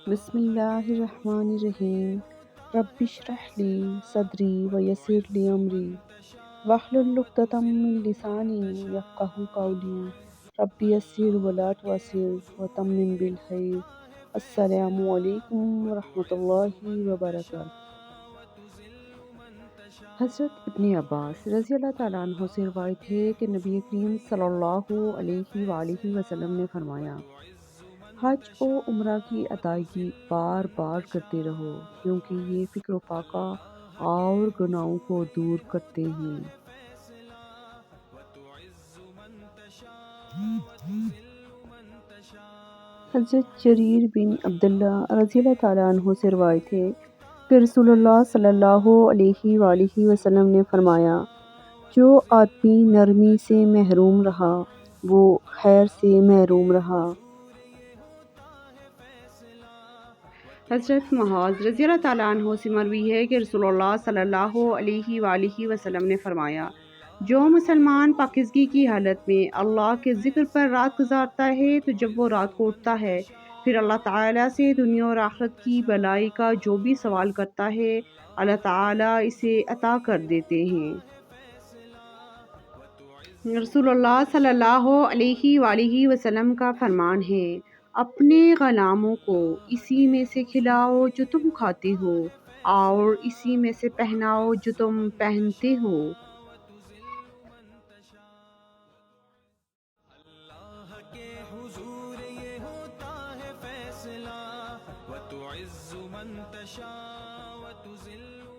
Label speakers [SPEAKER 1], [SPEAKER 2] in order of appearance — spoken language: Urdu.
[SPEAKER 1] بسم اللہ الرحمن الرحیم۔ رب اشرح لی صدری ویسر لی امری واحلل عقدۃ من لسانی یفقہوا قولی۔ رب یسر ولا تعسر وتمم بالخیر۔ السلام علیکم ورحمۃ اللہ وبرکاتہ۔ حضرت ابن عباس رضی اللہ تعالیٰ عنہ سے روایت ہے کہ نبی کریم صلی اللہ علیہ وآلہ وسلم نے فرمایا، حج و عمرہ کی ادائیگی بار بار کرتے رہو، کیونکہ یہ فقر و فاقہ اور گناہوں کو دور کرتے ہیں۔ حضرت جریر بن عبداللہ رضی اللہ تعالیٰ عنہ سے روایت ہے کہ رسول اللہ صلی اللہ علیہ وآلہ وسلم نے فرمایا، جو آدمی نرمی سے محروم رہا وہ خیر سے محروم رہا۔ حضرت معاذ رضی اللہ تعالیٰ عنہ سے مروی ہے کہ رسول اللہ صلی اللہ علیہ وآلہ وسلم نے فرمایا، جو مسلمان پاکیزگی کی حالت میں اللہ کے ذکر پر رات گزارتا ہے تو جب وہ رات کو اٹھتا ہے پھر اللہ تعالیٰ سے دنیا اور آخرت کی بھلائی کا جو بھی سوال کرتا ہے اللہ تعالیٰ اسے عطا کر دیتے ہیں۔ رسول اللہ صلی اللہ علیہ وآلہ وسلم کا فرمان ہے، اپنے غلاموں کو اسی میں سے کھلاؤ جو تم کھاتے ہو اور اسی میں سے پہناؤ جو تم پہنتے ہو۔
[SPEAKER 2] اللہ کے حضور یہ ہوتا ہے فیصلہ، وَتُعِزُّ مَن تَشَاءُ وَتُذِلُّ